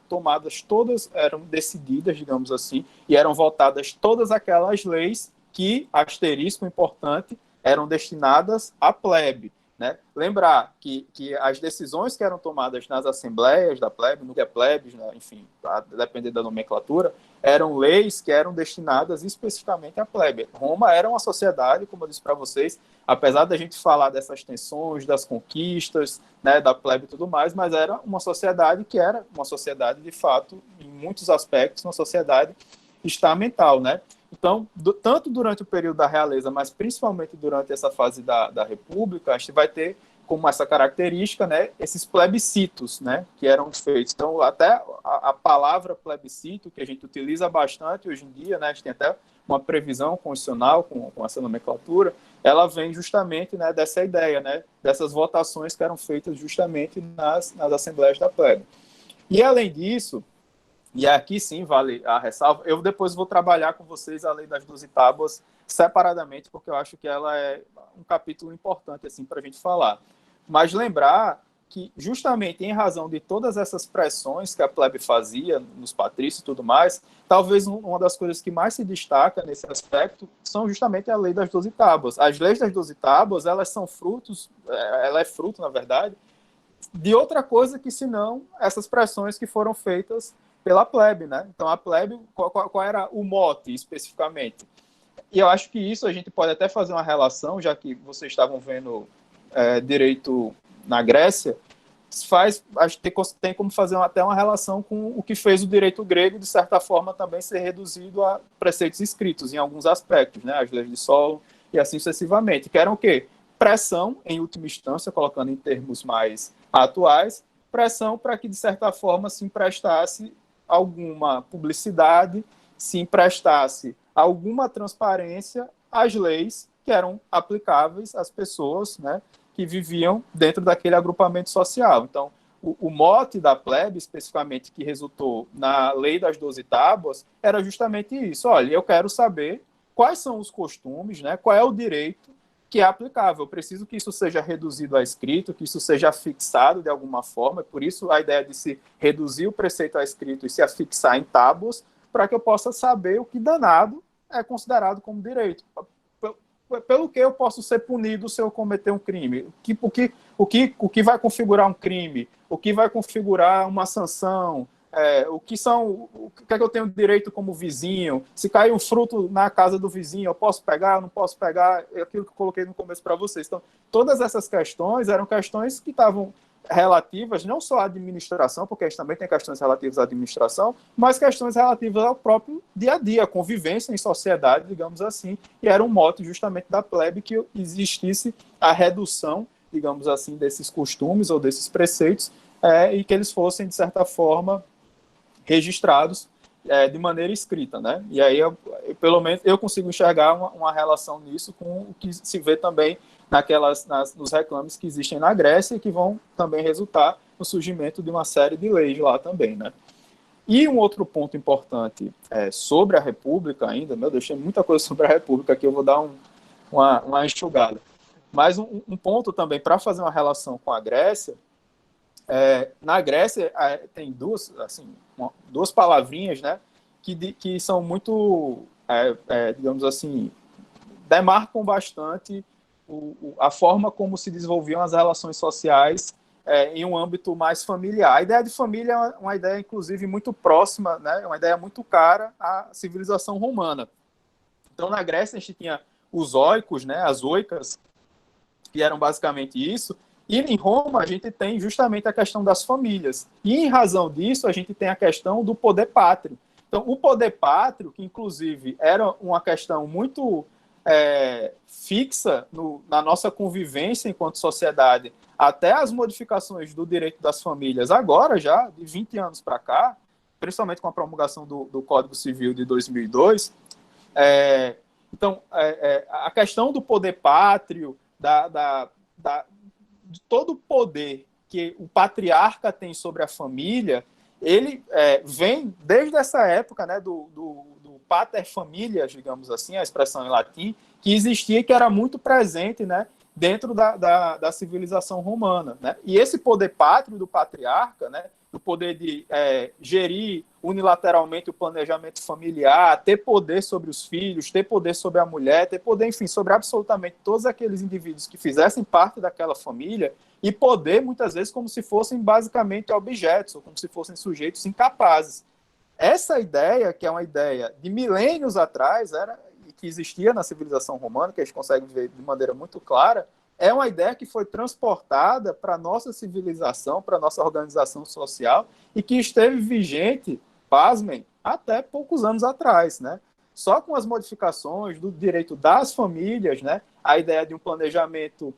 decididas, digamos assim, e eram votadas todas aquelas leis que, asterisco importante, eram destinadas à plebe. Né? Lembrar que as decisões que eram tomadas nas assembleias da plebe, no que é plebes, né? Enfim, a depender da nomenclatura, eram leis que eram destinadas especificamente à plebe. Roma era uma sociedade, como eu disse para vocês, apesar da gente falar dessas tensões, das conquistas, né, da plebe e tudo mais, mas era uma sociedade que era uma sociedade, de fato, em muitos aspectos, uma sociedade estamental, né? Então, tanto durante o período da realeza, mas principalmente durante essa fase da República, a gente vai ter como essa característica, né, esses plebiscitos, né, que eram feitos. Então, até a palavra plebiscito, que a gente utiliza bastante hoje em dia, né, a gente tem até uma previsão constitucional com essa nomenclatura, ela vem justamente, né, dessa ideia, né, dessas votações que eram feitas justamente nas assembleias da plebe. E, além disso, e aqui sim vale a ressalva, eu depois vou trabalhar com vocês a Lei das 12 Tábuas separadamente, porque eu acho que ela é um capítulo importante assim, para a gente falar. Mas lembrar que, justamente em razão de todas essas pressões que a plebe fazia nos patrícios e tudo mais, talvez uma das coisas que mais se destaca nesse aspecto são justamente a Lei das 12 Tábuas. As leis das 12 Tábuas, elas são frutos, ela é fruto, na verdade, de outra coisa que senão essas pressões que foram feitas pela plebe, né? Então, a plebe, qual era o mote, especificamente? E eu acho que isso a gente pode até fazer uma relação, já que vocês estavam vendo direito na Grécia, acho que tem como fazer até uma relação com o que fez o direito grego, de certa forma, também ser reduzido a preceitos escritos, em alguns aspectos, né? As leis de solo e assim sucessivamente, que eram o quê? Pressão, em última instância, colocando em termos mais atuais, pressão para que, de certa forma, se emprestasse alguma publicidade, se emprestasse alguma transparência às leis que eram aplicáveis às pessoas, né, que viviam dentro daquele agrupamento social. Então, o mote da plebe, especificamente, que resultou na Lei das 12 Tábuas, era justamente isso. Olha, eu quero saber quais são os costumes, né, qual é o direito que é aplicável. Eu preciso que isso seja reduzido a escrito, que isso seja fixado de alguma forma, por isso a ideia de se reduzir o preceito a escrito e se afixar em tábuas, para que eu possa saber o que danado é considerado como direito. Pelo que eu posso ser punido se eu cometer um crime? O que vai configurar um crime? O que vai configurar uma sanção? O que é que eu tenho direito como vizinho? Se cair um fruto na casa do vizinho, eu posso pegar, não posso pegar? É aquilo que eu coloquei no começo para vocês. Então, todas essas questões eram questões que estavam relativas não só à administração, porque a gente também tem questões relativas à administração, mas questões relativas ao próprio dia a dia, a convivência em sociedade, digamos assim, e era um mote justamente da plebe que existisse a redução, digamos assim, desses costumes ou desses preceitos, e que eles fossem, de certa forma, registrados de maneira escrita, né? E aí, pelo menos, eu consigo enxergar uma relação nisso com o que se vê também nos reclames que existem na Grécia e que vão também resultar no surgimento de uma série de leis lá também, né? E um outro ponto importante sobre a República ainda, meu Deus, tem muita coisa sobre a República que eu vou dar uma enxugada. Mas um ponto também para fazer uma relação com a Grécia, na Grécia tem duas palavrinhas, né, que são muito, digamos assim, demarcam bastante a forma como se desenvolviam as relações sociais em um âmbito mais familiar. A ideia de família é uma ideia, inclusive, muito próxima, né, uma ideia muito cara à civilização romana. Então, na Grécia, a gente tinha os oikos, né, as oicas, que eram basicamente isso, e em Roma a gente tem justamente a questão das famílias. E em razão disso, a gente tem a questão do poder pátrio. Então, o poder pátrio, que inclusive era uma questão muito fixa na nossa convivência enquanto sociedade, até as modificações do direito das famílias, agora já, de 20 anos para cá, principalmente com a promulgação do Código Civil de 2002, então, a questão do poder pátrio, de todo o poder que o patriarca tem sobre a família, ele vem desde essa época, né, do pater familias, digamos assim, a expressão em latim, que existia e que era muito presente, né, dentro da civilização romana, né? E esse poder pátrio do patriarca, né, do poder de gerir unilateralmente o planejamento familiar, ter poder sobre os filhos, ter poder sobre a mulher, ter poder, enfim, sobre absolutamente todos aqueles indivíduos que fizessem parte daquela família, e poder, muitas vezes, como se fossem basicamente objetos, ou como se fossem sujeitos incapazes. Essa ideia, que é uma ideia de milênios atrás, que existia na civilização romana, que a gente consegue ver de maneira muito clara, é uma ideia que foi transportada para a nossa civilização, para a nossa organização social, e que esteve vigente, pasmem, até poucos anos atrás, né? Só com as modificações do direito das famílias, né? A ideia de um planejamento,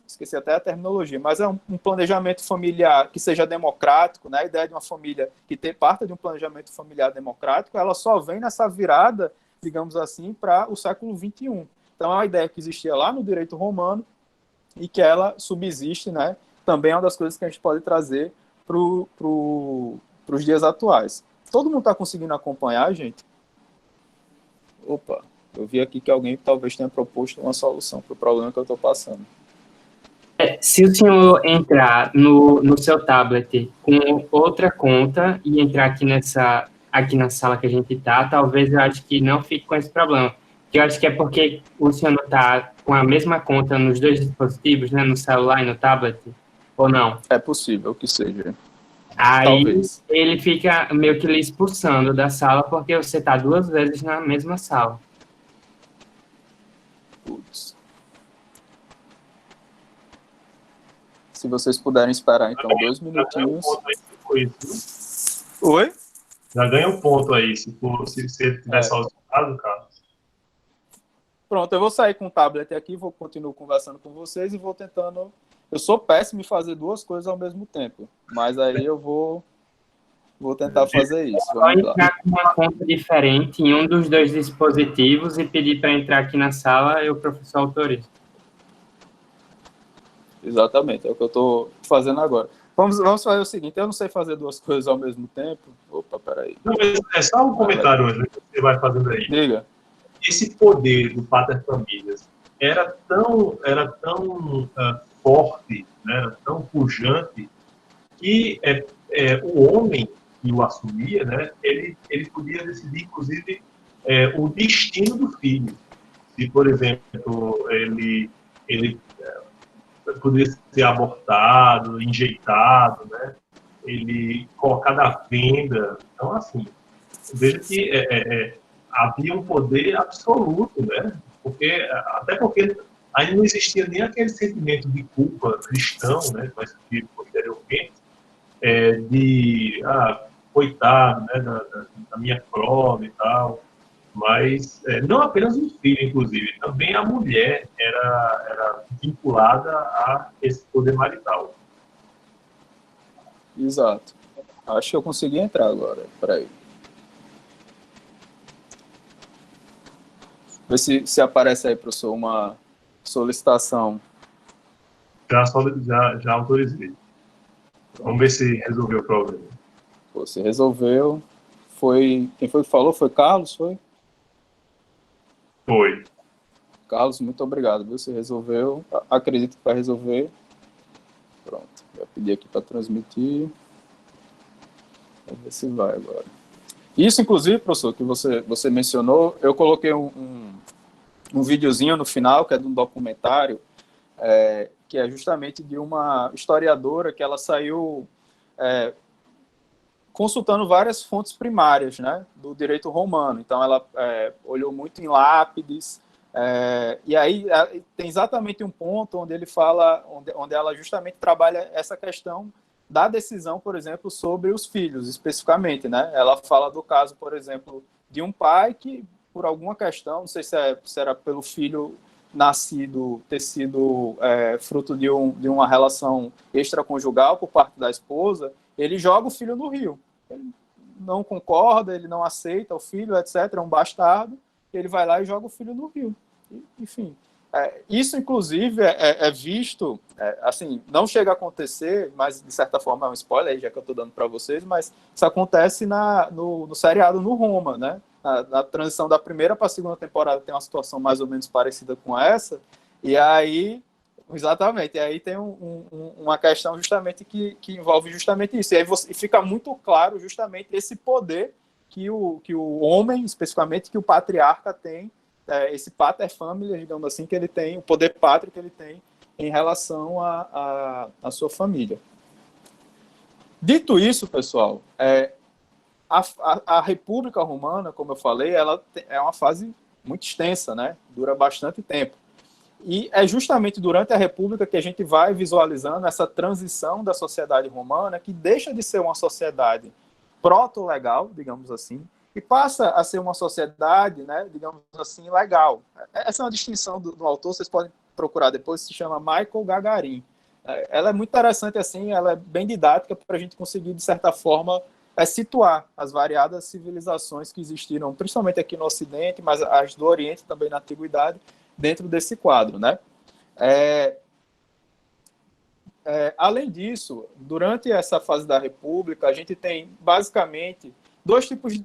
esqueci até a terminologia, mas é um planejamento familiar que seja democrático, né? A ideia de uma família que tem parte de um planejamento familiar democrático, ela só vem nessa virada, digamos assim, para o século XXI. Então, é uma ideia que existia lá no direito romano e que ela subsiste, né? Também é uma das coisas que a gente pode trazer para os dias atuais. Todo mundo está conseguindo acompanhar, gente? Opa, eu vi aqui que alguém talvez tenha proposto uma solução para o problema que eu estou passando. Se o senhor entrar no seu tablet com outra conta e entrar aqui na sala que a gente está, talvez eu acho que não fique com esse problema. Eu acho que é porque o senhor não está com a mesma conta nos dois dispositivos, né, no celular e no tablet, ou não? É possível que seja. Aí Talvez. ele fica meio que lhe expulsando da sala porque você está 2 vezes na mesma sala. Putz. Se vocês puderem esperar, então, 2 minutinhos. Oi? Já ganha um ponto aí, se ele tiver solucionado, cara. Pronto, eu vou sair com o tablet aqui, continuo conversando com vocês e vou tentando... Eu sou péssimo em fazer 2 coisas ao mesmo tempo, mas aí eu vou tentar fazer isso. Só entrar com uma conta diferente em um dos 2 dispositivos e pedir para entrar aqui na sala e o professor autoriza. Exatamente, é o que eu estou fazendo agora. Vamos fazer o seguinte, eu não sei fazer 2 coisas ao mesmo tempo. Opa, peraí. Não, é só um comentário hoje, que você vai fazendo aí. Diga. Esse poder do pater familias era tão forte, né, era tão pujante, que o homem que o assumia, né, ele podia decidir, inclusive, o destino do filho. Se, por exemplo, ele poderia ser abortado, injetado, né, ele colocado à venda. Então, assim, veja que havia um poder absoluto, né? Até porque Aí não existia nem aquele sentimento de culpa cristão, né, que vai surgir posteriormente, coitado, né, da minha prova e tal, mas não apenas o filho, inclusive, também a mulher era vinculada a esse poder marital. Exato. Acho que eu consegui entrar agora. Peraí. Vê se aparece aí, professor, uma solicitação. Já autorizei. Vamos ver se resolveu o problema. Você resolveu. Quem foi que falou? Foi Carlos? Foi? Foi. Carlos, muito obrigado. Você resolveu. Acredito que vai resolver. Pronto. Já pedi aqui para transmitir. Vamos ver se vai agora. Isso, inclusive, professor, que você mencionou, eu coloquei um videozinho no final, que é de um documentário, que é justamente de uma historiadora que ela saiu consultando várias fontes primárias, né, do direito romano. Então, ela olhou muito em lápides, e aí tem exatamente um ponto onde ele fala, onde ela justamente trabalha essa questão da decisão, por exemplo, sobre os filhos, especificamente, né? Ela fala do caso, por exemplo, de um pai que, por alguma questão, não sei se era pelo filho ter sido fruto de uma relação extraconjugal por parte da esposa, ele joga o filho no rio. Ele não concorda, ele não aceita o filho, etc., é um bastardo, ele vai lá e joga o filho no rio. Enfim, isso, inclusive, é visto, assim, não chega a acontecer, mas, de certa forma, é um spoiler, já que eu estou dando para vocês, mas isso acontece no seriado no Roma, né? Na transição da primeira para a segunda temporada tem uma situação mais ou menos parecida com essa, e aí, exatamente, e aí tem uma questão justamente que envolve justamente isso, e aí fica muito claro justamente esse poder que o homem, especificamente, que o patriarca tem, esse pater familia, digamos assim, que ele tem, o poder pátrio que ele tem em relação à sua família. Dito isso, pessoal, a República Romana, como eu falei, ela é uma fase muito extensa, né? Dura bastante tempo. E é justamente durante a República que a gente vai visualizando essa transição da sociedade romana, que deixa de ser uma sociedade proto-legal, digamos assim, e passa a ser uma sociedade, né, digamos assim, legal. Essa é uma distinção do autor, vocês podem procurar depois, se chama Michael Gagarin. Ela é muito interessante, assim, ela é bem didática para a gente conseguir, de certa forma, situar as variadas civilizações que existiram, principalmente aqui no Ocidente, mas as do Oriente também na Antiguidade, dentro desse quadro, né? Além disso, durante essa fase da República, a gente tem, basicamente,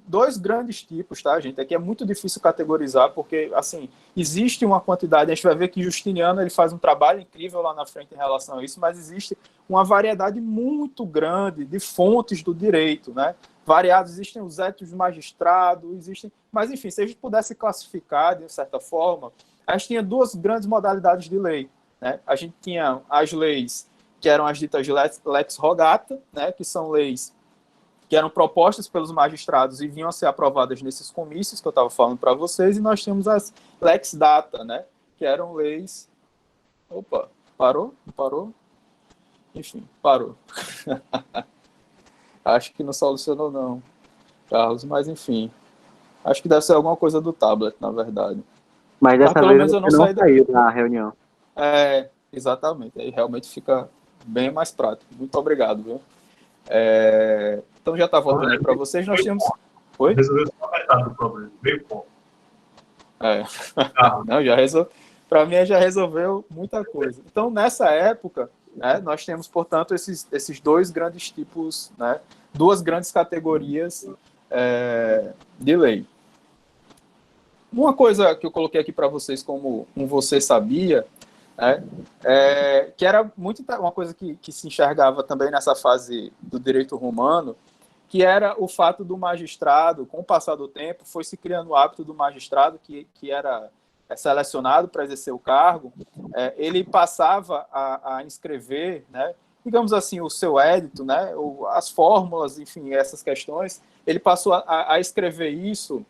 dois grandes tipos, tá, gente? Aqui é muito difícil categorizar, porque, assim, existe uma quantidade, a gente vai ver que Justiniano ele faz um trabalho incrível lá na frente em relação a isso, mas existe uma variedade muito grande de fontes do direito, né? Variados, existem os éticos magistrados, mas, enfim, se a gente pudesse classificar, de certa forma, a gente tinha duas grandes modalidades de lei, né? A gente tinha as leis que eram as ditas lex rogata, né? Que são leis que eram propostas pelos magistrados e vinham a ser aprovadas nesses comícios que eu estava falando para vocês, e nós tínhamos as lex data, né? Que eram leis... Opa, parou? Não parou? Enfim, parou. Acho que não solucionou não, Carlos, mas enfim. Acho que deve ser alguma coisa do tablet, na verdade. Mas dessa pelo vez menos eu não não saí saiu da reunião. Exatamente. Aí realmente fica bem mais prático. Muito obrigado, viu? Então já está voltando aí para vocês. Nós temos... Oi? Resolveu só metade do problema, meio ponto. Não, já resolveu. Para mim, já resolveu muita coisa. Então, nessa época, né, nós temos, portanto, esses dois grandes tipos, né, duas grandes categorias de lei. Uma coisa que eu coloquei aqui para vocês como você sabia, que era muito uma coisa que se enxergava também nessa fase do direito romano, que era o fato do magistrado, com o passar do tempo, foi se criando o hábito do magistrado que era selecionado para exercer o cargo, ele passava a inscrever, né, digamos assim, o seu édito, né, as fórmulas, enfim, essas questões, ele passou a escrever isso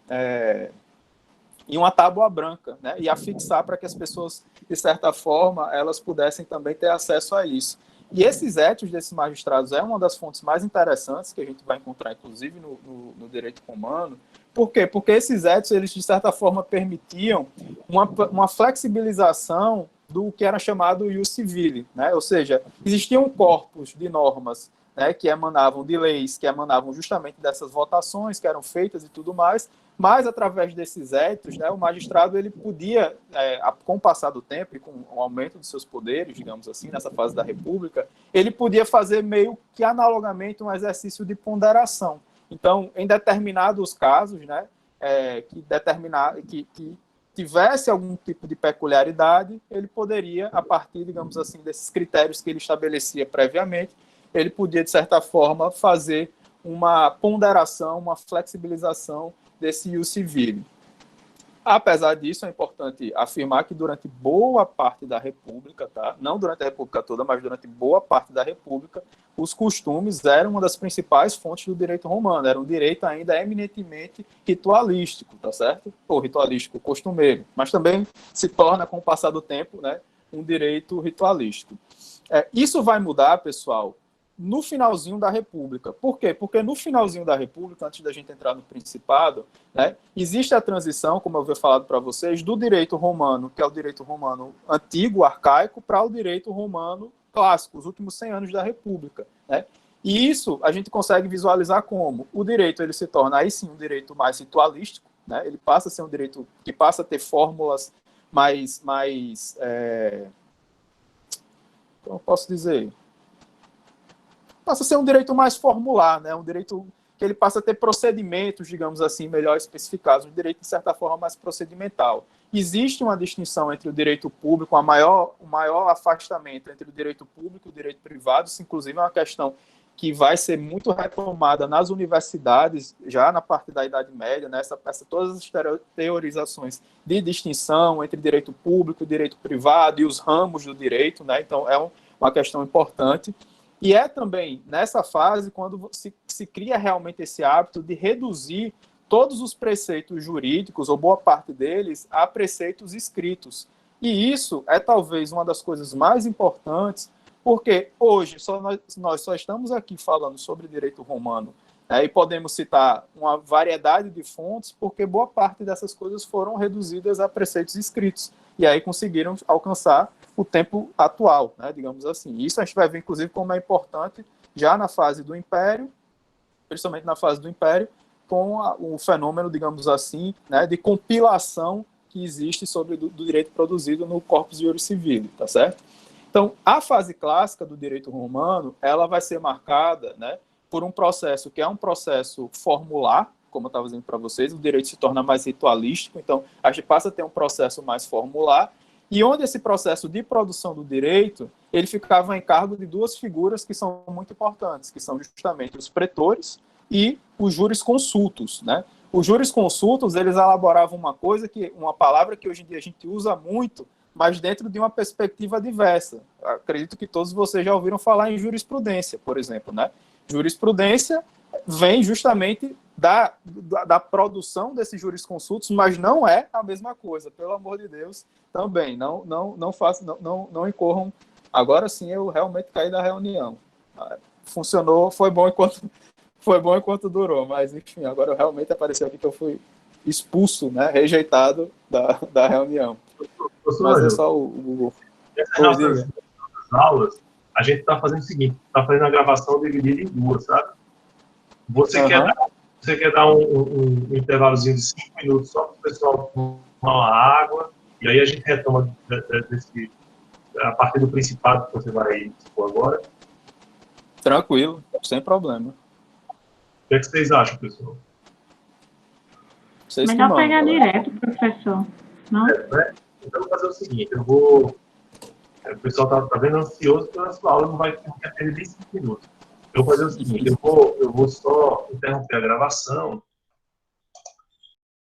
em uma tábua branca, né, e afixar para que as pessoas, de certa forma, elas pudessem também ter acesso a isso. E esses étios desses magistrados é uma das fontes mais interessantes que a gente vai encontrar, inclusive, no direito romano. Por quê? Porque esses étios, eles, de certa forma, permitiam uma flexibilização do que era chamado ius civile, né? Ou seja, existiam corpos de normas, né, que emanavam de leis, que emanavam justamente dessas votações que eram feitas e tudo mais, mas através desses éticos, né, o magistrado ele podia, com o passar do tempo e com o aumento dos seus poderes, digamos assim, nessa fase da República, ele podia fazer meio que analogamente um exercício de ponderação. Então, em determinados casos, né, que tivesse algum tipo de peculiaridade, ele poderia, a partir, digamos assim, desses critérios que ele estabelecia previamente, ele podia, de certa forma, fazer uma ponderação, uma flexibilização desse ius civile. Apesar disso, é importante afirmar que durante boa parte da República, tá? Não durante a República toda, mas durante boa parte da República, os costumes eram uma das principais fontes do direito romano, era um direito ainda eminentemente ritualístico, tá certo? Ou ritualístico costumeiro, mas também se torna, com o passar do tempo, né, um direito ritualístico. Isso vai mudar, pessoal, no finalzinho da República. Por quê? Porque no finalzinho da República, antes da gente entrar no Principado, né, existe a transição, como eu havia falado para vocês, do direito romano, que é o direito romano antigo, arcaico, para o direito romano clássico, os últimos 100 anos da República, né? E isso a gente consegue visualizar como o direito ele se torna, aí sim, um direito mais ritualístico, né? Ele passa a ser um direito que passa a ter fórmulas mais como eu posso dizer? Passa a ser um direito mais formular, né? Um direito que ele passa a ter procedimentos, digamos assim, melhor especificados, um direito, de certa forma, mais procedimental. Existe uma distinção entre o direito público, o maior afastamento entre o direito público e o direito privado, isso, inclusive, é uma questão que vai ser muito retomada nas universidades, já na parte da Idade Média, né? Todas as teorizações de distinção entre direito público e direito privado e os ramos do direito, né? Então, é uma questão importante. E é também nessa fase quando se cria realmente esse hábito de reduzir todos os preceitos jurídicos, ou boa parte deles, a preceitos escritos. E isso é talvez uma das coisas mais importantes, porque hoje nós só estamos aqui falando sobre direito romano, né, e podemos citar uma variedade de fontes, porque boa parte dessas coisas foram reduzidas a preceitos escritos, e aí conseguiram alcançar o tempo atual, né, digamos assim. Isso a gente vai ver, inclusive, como é importante já na fase do Império, principalmente na fase do Império, com o fenômeno, digamos assim, né, de compilação que existe sobre do direito produzido no Corpus Juris Civile, tá certo? Então, a fase clássica do direito romano, ela vai ser marcada, né, por um processo que é um processo formular, como eu estava dizendo para vocês, o direito se torna mais ritualístico, então a gente passa a ter um processo mais formular, e onde esse processo de produção do direito, ele ficava em cargo de duas figuras que são muito importantes, que são justamente os pretores e os jurisconsultos, né? Os jurisconsultos, eles elaboravam uma palavra que hoje em dia a gente usa muito, mas dentro de uma perspectiva diversa. Acredito que todos vocês já ouviram falar em jurisprudência, por exemplo, né? Jurisprudência vem justamente da produção desses jurisconsultos, mas não é a mesma coisa, pelo amor de Deus, também. Não incorram. Agora sim eu realmente caí da reunião. Funcionou, foi bom enquanto durou, mas enfim, agora realmente apareceu aqui que eu fui expulso, né, rejeitado da reunião. Mas é só o Google. Nessas aulas, a gente está fazendo o seguinte, está fazendo a gravação dividida em duas, sabe? Você quer dar um intervalozinho de 5 minutos só para o pessoal tomar uma água, e aí a gente retoma a partir do Principado que você vai expor agora? Tranquilo, sem problema. O que é que vocês acham, pessoal? Vocês melhor pegar direto, professor. Não? Né? Então, eu vou fazer o seguinte, o pessoal está vendo ansioso pela sua aula, não vai perder nem 5 minutos. Eu vou fazer o seguinte, eu vou só interromper a gravação